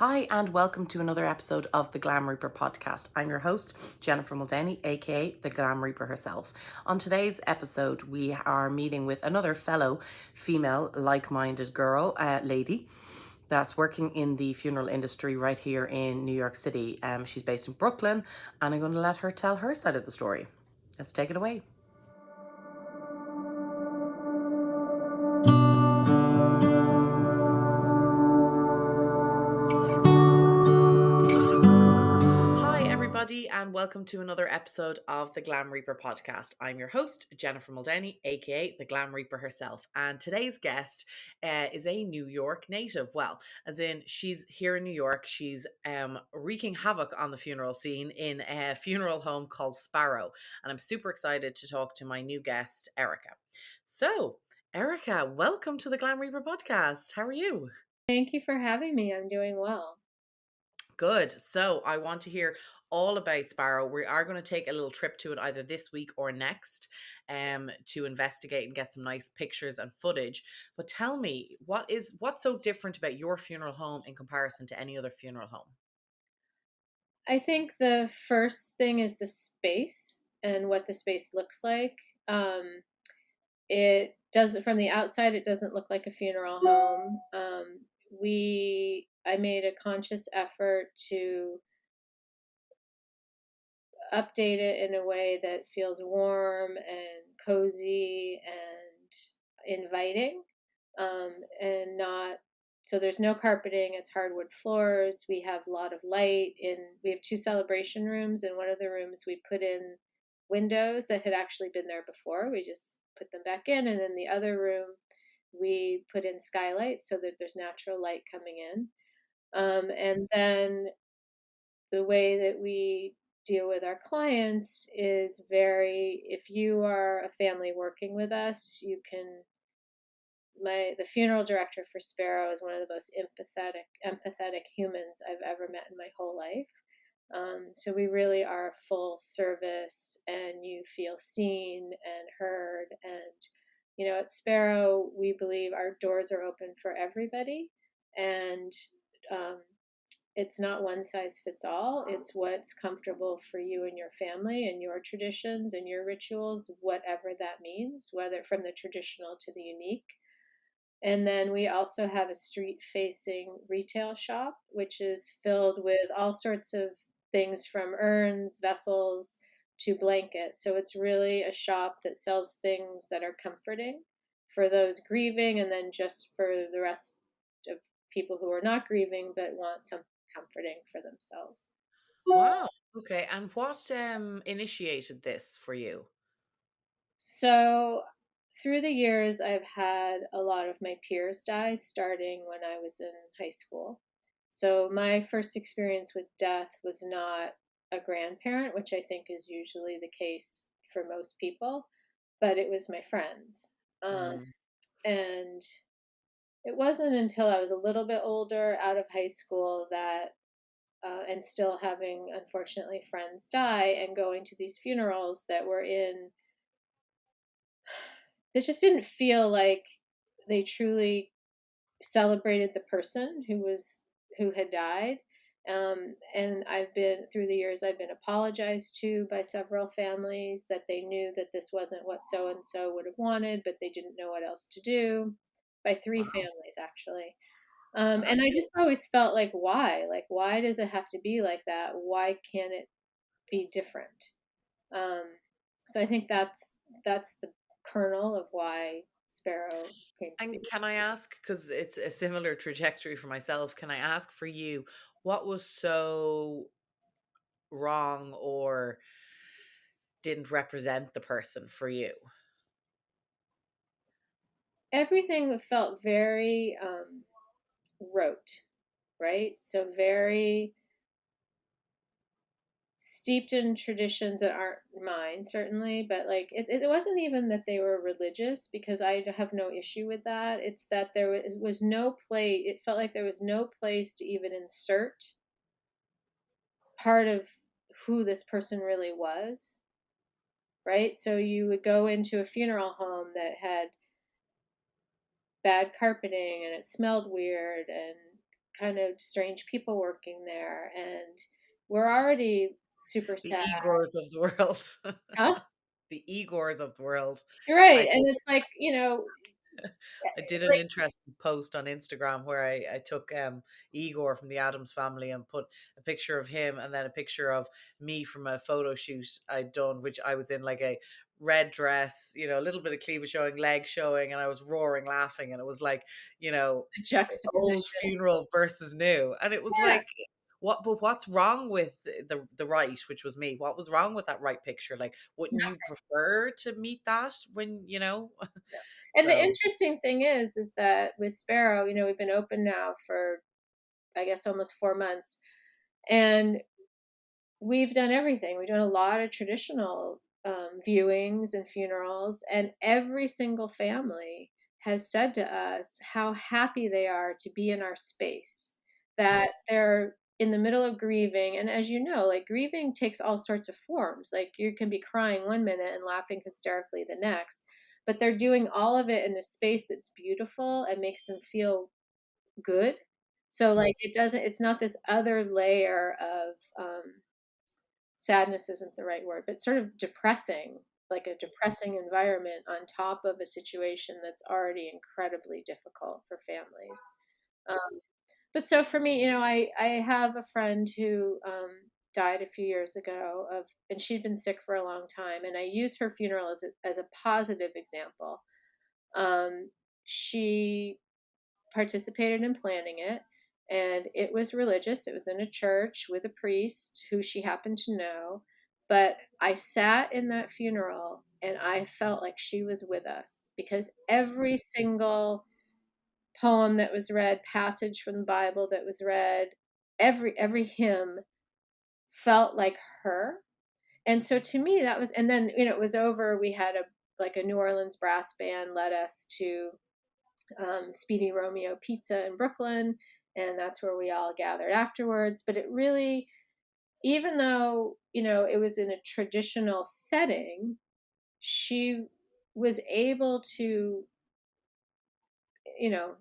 Hi, and welcome to another episode of the Glam Reaper Podcast. I'm your host, Jennifer Muldowney, aka the Glam Reaper herself. On today's episode, we are meeting with another fellow female, like-minded girl, lady, that's working in the funeral industry right here in New York City. She's based in Brooklyn, and I'm going to let her tell her side of the story. Let's take it away. And welcome to another episode of the Glam Reaper Podcast. I'm your host, Jennifer Muldowney, aka the Glam Reaper herself. And today's guest is a New York native. Well, as in she's here in New York. She's wreaking havoc on the funeral scene in a funeral home called Sparrow. And I'm super excited to talk to my new guest, Erica. So, Erica, welcome to the Glam Reaper Podcast. How are you? Thank you for having me. I'm doing well. Good. So I want to hear all about Sparrow. We are going to take a little trip to it either this week or next to investigate and get some nice pictures and footage. But tell me, what's so different about your funeral home in comparison to any other funeral home? I think the first thing is the space and what the space looks like. It doesn't, from the outside, it doesn't look like a funeral home. I made a conscious effort to update it in a way that feels warm and cozy and inviting, and not so there's no carpeting. It's hardwood floors. We have a lot of light we have two celebration rooms. In one of the rooms we put in windows that had actually been there before. We just put them back in, and in the other room we put in skylights so that there's natural light coming in. And then the way that we deal with our clients is if you are a family working with us, the funeral director for Sparrow is one of the most empathetic humans I've ever met in my whole life. So we really are full service, and you feel seen and heard. And at Sparrow, we believe our doors are open for everybody, and it's not one size fits all. It's what's comfortable for you and your family and your traditions and your rituals, whatever that means, whether from the traditional to the unique. And then we also have a street-facing retail shop, which is filled with all sorts of things from urns, vessels, to blankets. So it's really a shop that sells things that are comforting for those grieving, and then just for the rest of people who are not grieving but want something comforting for themselves. Wow. Okay. And what initiated this for you? So through the years, I've had a lot of my peers die, starting when I was in high school. So my first experience with death was not a grandparent, which I think is usually the case for most people, but it was my friends. And it wasn't until I was a little bit older, out of high school, and still having, unfortunately, friends die and going to these funerals that just didn't feel like they truly celebrated the person who had died. And through the years, I've been apologized to by several families that they knew that this wasn't what so and so would have wanted, but they didn't know what else to do. By three families, actually. And I just always felt like, why? Like, why does it have to be like that? Why can't it be different? So I think that's the kernel of why Sparrow came to And be. can I ask, because it's a similar trajectory for myself, can I ask for you, what was so wrong or didn't represent the person for you? Everything felt very rote, right? So very steeped in traditions that aren't mine, certainly, but like it wasn't even that they were religious, because I have no issue with that. It's that was no place. It felt like there was no place to even insert part of who this person really was, right? So you would go into a funeral home that had bad carpeting and it smelled weird, and kind of strange people working there, and we're already super The sad. Igors of the world. Huh? The Igors of the world. You're right, I and took it's like, I did an like interesting post on Instagram where I took Igor from the Adams Family and put a picture of him and then a picture of me from a photo shoot I'd done, which I was in like a red dress, a little bit of cleavage showing, leg showing, and I was roaring laughing, and it was like, you know, the old juxtaposition. funeral versus new. And it was Yeah, like, what's wrong with the right, which was me? What was wrong with that right picture? Like, wouldn't you prefer to meet that when, and the so interesting thing is that with Sparrow, we've been open now for, I guess, almost 4 months, and we've done everything. We've done a lot of traditional viewings and funerals, and every single family has said to us how happy they are to be in our space, that they're in the middle of grieving. And as you know, like grieving takes all sorts of forms. Like you can be crying one minute and laughing hysterically the next, but they're doing all of it in a space that's beautiful and makes them feel good. So like it's not this other layer of sadness isn't the right word, but sort of depressing, like a depressing environment on top of a situation that's already incredibly difficult for families. Um, but so for me, I have a friend who died a few years ago and she'd been sick for a long time, and I use her funeral as a positive example. Um, she participated in planning it, and it was religious. It was in a church with a priest who she happened to know. But I sat in that funeral and I felt like she was with us, because every single poem that was read, passage from the Bible that was read, every hymn felt like her. And so to me that was, and then it was over. We had a New Orleans brass band led us to Speedy Romeo Pizza in Brooklyn, and that's where we all gathered afterwards. But it really, even though it was in a traditional setting, she was able to, you know,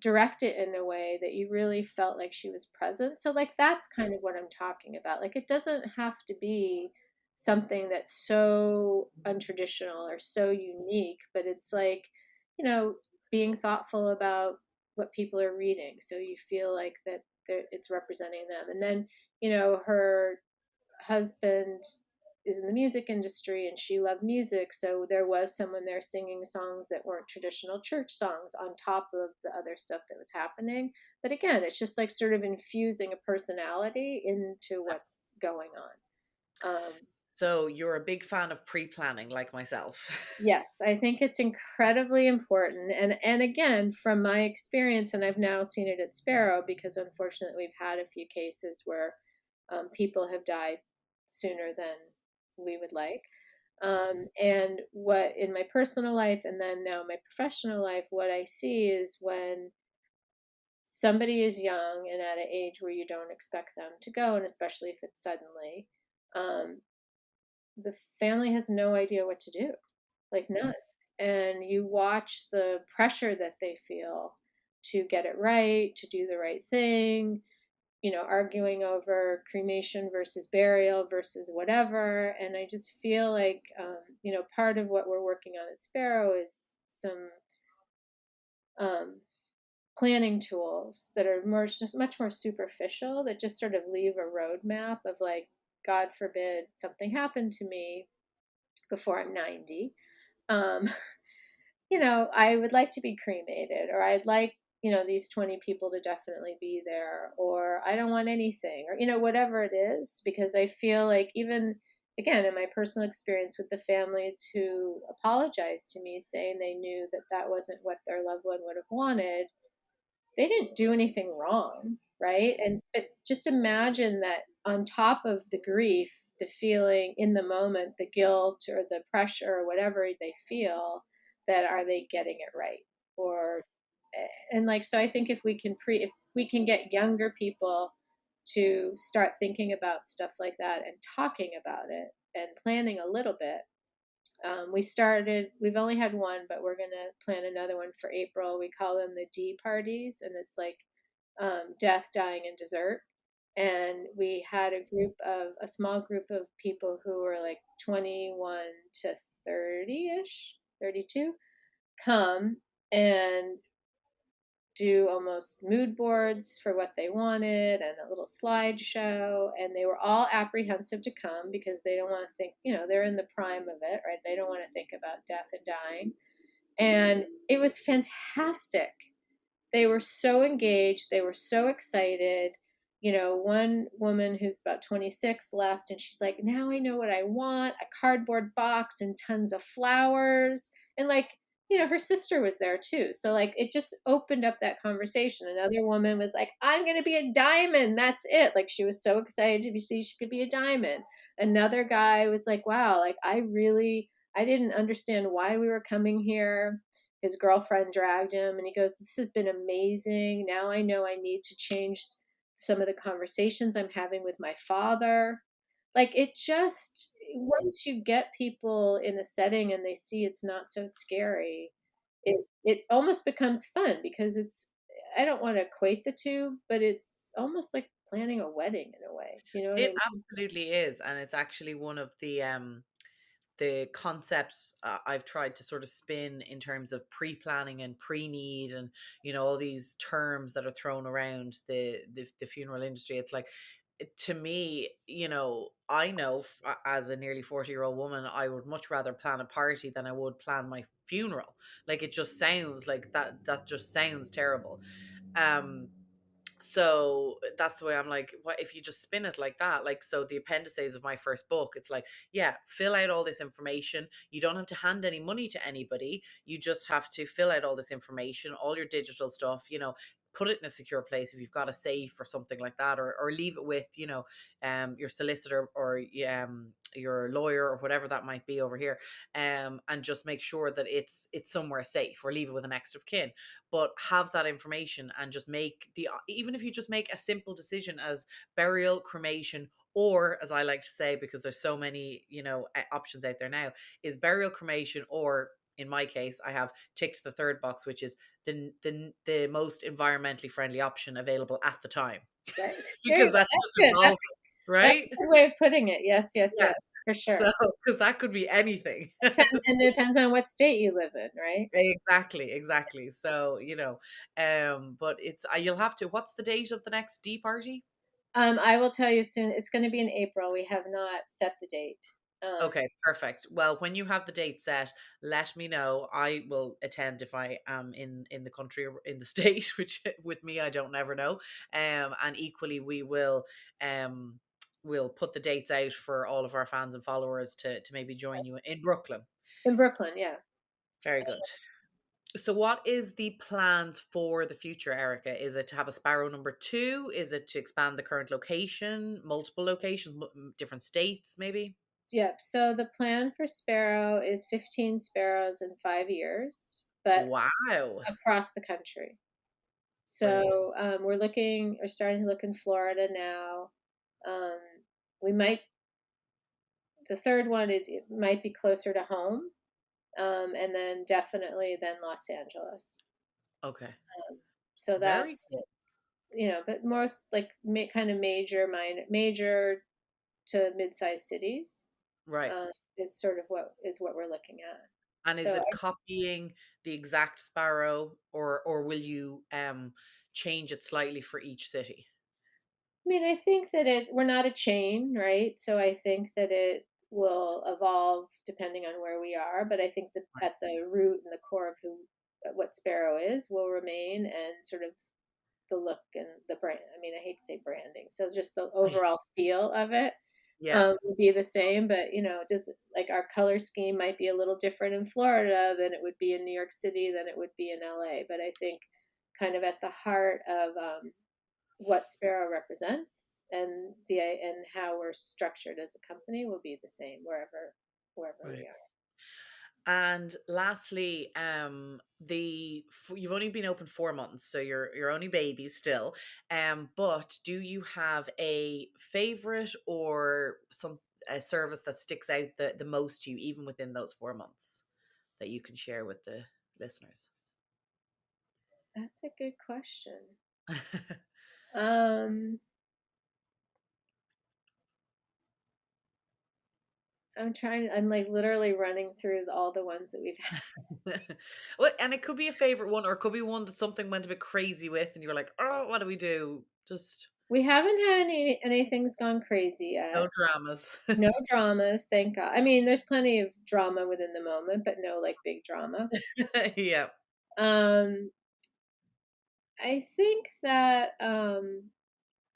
direct it in a way that you really felt like she was present. So, like, that's kind of what I'm talking about. Like, it doesn't have to be something that's so untraditional or so unique, but it's like, you know, being thoughtful about what people are reading. So you feel like that it's representing them. And then, her husband is in the music industry and she loved music, so there was someone there singing songs that weren't traditional church songs on top of the other stuff that was happening. But again, it's just like sort of infusing a personality into what's going on. so you're a big fan of pre-planning like myself. Yes, I think it's incredibly important. And again, from my experience, and I've now seen it at Sparrow, because unfortunately we've had a few cases where people have died sooner than we would like. And what in my personal life and then now my professional life, what I see is when somebody is young and at an age where you don't expect them to go, and especially if it's suddenly, um, the family has no idea what to do, like none. And you watch the pressure that they feel to get it right, to do the right thing, arguing over cremation versus burial versus whatever. And I just feel like, part of what we're working on at Sparrow is some um, planning tools that are just much more superficial, that just sort of leave a roadmap of like, God forbid something happened to me before I'm 90. Um, I would like to be cremated, or I'd like, these 20 people to definitely be there, or I don't want anything, or, whatever it is, because I feel like, even again, in my personal experience with the families who apologized to me saying they knew that that wasn't what their loved one would have wanted, they didn't do anything wrong, right? And but just imagine that on top of the grief, the feeling in the moment, the guilt or the pressure or whatever they feel, that are they getting it right? Or and like, so I think if we can get younger people to start thinking about stuff like that and talking about it and planning a little bit, we've only had one, but we're going to plan another one for April. We call them the D parties, and it's like death, dying, and dessert. And we had a small group of people who were like 21 to 30-ish, 32, come and do almost mood boards for what they wanted and a little slideshow. And they were all apprehensive to come because they don't want to think, they're in the prime of it, right? They don't want to think about death and dying. And it was fantastic. They were so engaged. They were so excited. One woman who's about 26 left, and she's like, now I know what I want, a cardboard box and tons of flowers. And like, her sister was there too. So like, it just opened up that conversation. Another woman was like, I'm going to be a diamond. That's it. Like, she was so excited to see she could be a diamond. Another guy was like, wow, like I didn't understand why we were coming here. His girlfriend dragged him, and he goes, this has been amazing. Now I know I need to change some of the conversations I'm having with my father. Like, it just, once you get people in a setting and they see it's not so scary, it almost becomes fun because I don't want to equate the two, but it's almost like planning a wedding in a way. Do you know what I It mean? absolutely is, and it's actually one of the concepts I've tried to sort of spin in terms of pre-planning and pre-need, and all these terms that are thrown around the funeral industry. It's like, to me, I know as a nearly 40-year-old woman, I would much rather plan a party than I would plan my funeral. Like, it just sounds like that just sounds terrible. um so that's the way I'm like, what if you just spin it like that? Like, so the appendices of my first book, it's like, yeah, fill out all this information. You don't have to hand any money to anybody. You just have to fill out all this information, all your digital stuff, put it in a secure place if you've got a safe or something like that, or leave it with, your solicitor or your lawyer or whatever that might be over here. And just make sure that it's somewhere safe, or leave it with an next of kin. But have that information, and just make even if you just make a simple decision as burial, cremation, or, as I like to say, because there's so many options out there now, is burial, cremation, or, in my case, I have ticked the third box, which is the most environmentally friendly option available at the time. Right. There you Because go. that's That's just good. evolving, That's a right? good way of putting it. Yes, yes, Yeah. yes, for sure. So, because that could be anything. And it depends on what state you live in, right? Exactly. So, but you'll have to. What's the date of the next D party? I will tell you soon. It's going to be in April. We have not set the date. Um, Okay, perfect. Well, when you have the date set, let me know. I will attend if I am in the country or in the state, which with me I don't never know. And equally we'll put the dates out for all of our fans and followers to maybe join you in Brooklyn. in Brooklyn, yeah. Very good. So what is the plans for the future, Erica? Is it to have a Sparrow number two? Is it to expand the current location, multiple locations, different states, maybe? Yep. So the plan for Sparrow is 15 sparrows in 5 years, but Wow. across the country. Brilliant. So we're starting to look in Florida now. Um, we might, the third one is, it might be closer to home. And then definitely then Los Angeles. Okay. So Very that's, good. but most like kind of major to mid-sized cities, Right. um, is sort of what we're looking at. And is So it copying the exact Sparrow, or will you change it slightly for each city? I mean, I think that we're not a chain, right? So I think that it will evolve depending on where we are, but I think that Right. at the root and the core of what Sparrow is will remain, and sort of the look and the brand. I mean, I hate to say branding. So just the Right. overall feel of it Yeah. will be the same, but just like our color scheme might be a little different in Florida than it would be in New York City than it would be in LA. But I think kind of at the heart of what Sparrow represents, and how we're structured as a company will be the same wherever we Right. are. And lastly, you've only been open 4 months, so you're only babies still. But do you have a favorite or some a service that sticks out the most to you, even within those 4 months, that you can share with the listeners? That's a good question. Um, I'm like literally running through all the ones that we've had. Well, and it could be a favorite one, or it could be one that something went a bit crazy with, and you're like, oh, what do we do? Just We haven't had anything's gone crazy no yet. dramas. No dramas, thank God. I mean, there's plenty of drama within the moment, but no like big drama. Yeah. Um, I think that I'm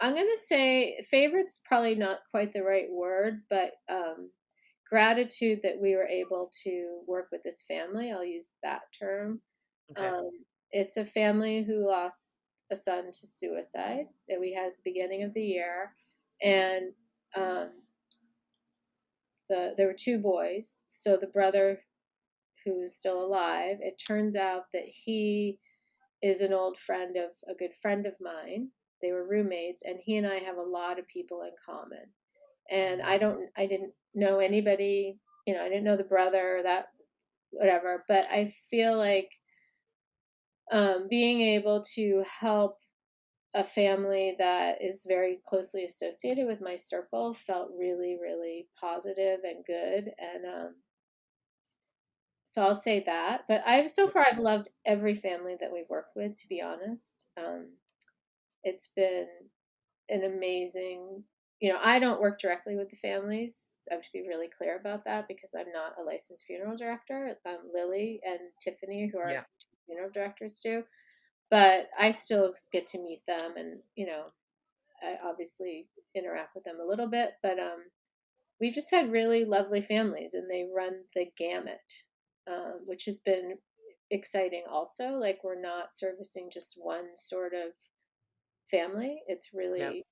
gonna say favorite's probably not quite the right word, but gratitude that we were able to work with this family. I'll use that term. Okay. Um, it's a family who lost a son to suicide that we had at the beginning of the year, and um, there were two boys. So the brother who's still alive, it turns out that he is an old friend of a good friend of mine. They were roommates, and he and I have a lot of people in common. And Mm. I didn't know anybody, I didn't know the brother or that, whatever. But I feel like being able to help a family that is very closely associated with my circle felt really, really positive and good. And so I'll say that. But I've loved every family that we've worked with, to be honest. It's been an amazing, I don't work directly with the families. I have to be really clear about that because I'm not a licensed funeral director. Lily and Tiffany, who are Yeah. funeral directors, do. But I still get to meet them, and I obviously interact with them a little bit. But we've just had really lovely families, and they run the gamut, which has been exciting. Also, like we're not servicing just one sort of family. It's Yeah. really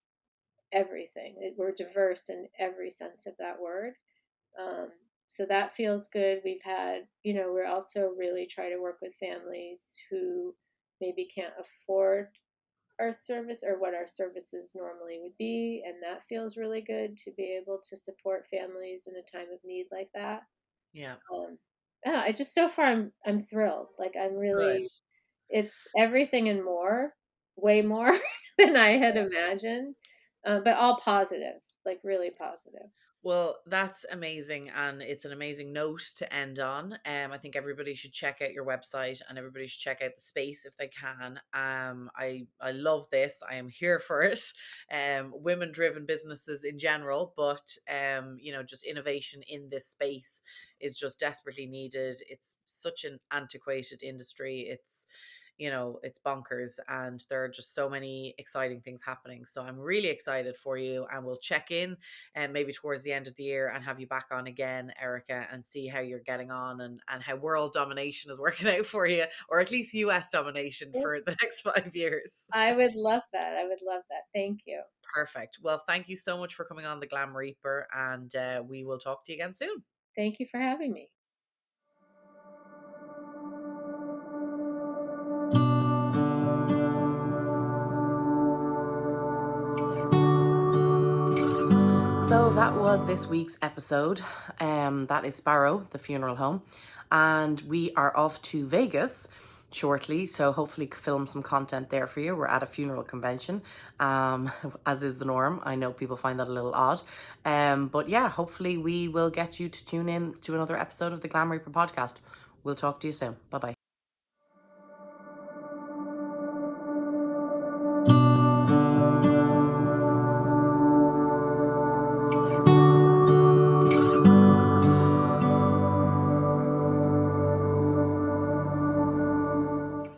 everything. We're diverse in every sense of that word. Um, so that feels good. We've had, we're also really try to work with families who maybe can't afford our service or what our services normally would be. And that feels really good to be able to support families in a time of need like that. Yeah. Yeah, I just, so far, I'm thrilled. Like I'm Good. really, it's everything and more, way more than I had imagined, but all positive, like really positive. Well, that's amazing, and it's an amazing note to end on. I think everybody should check out your website, and everybody should check out the space if they can. I love this. I am here for it. Women driven businesses in general, but just innovation in this space is just desperately needed. It's such an antiquated industry. It's bonkers, and there are just so many exciting things happening. So I'm really excited for you, and we'll check in and maybe towards the end of the year and have you back on again, Erica, and see how you're getting on, and how world domination is working out for you, or at least US domination for the next 5 years. I would love that. I would love that. Thank you. Perfect. Well, thank you so much for coming on the Glam Reaper, and we will talk to you again soon. Thank you for having me. So that was this week's episode. That is Sparrow, the funeral home. And we are off to Vegas shortly. So hopefully film some content there for you. We're at a funeral convention, as is the norm. I know people find that a little odd. But yeah, hopefully we will get you to tune in to another episode of the Glam Reaper podcast. We'll talk to you soon. Bye-bye.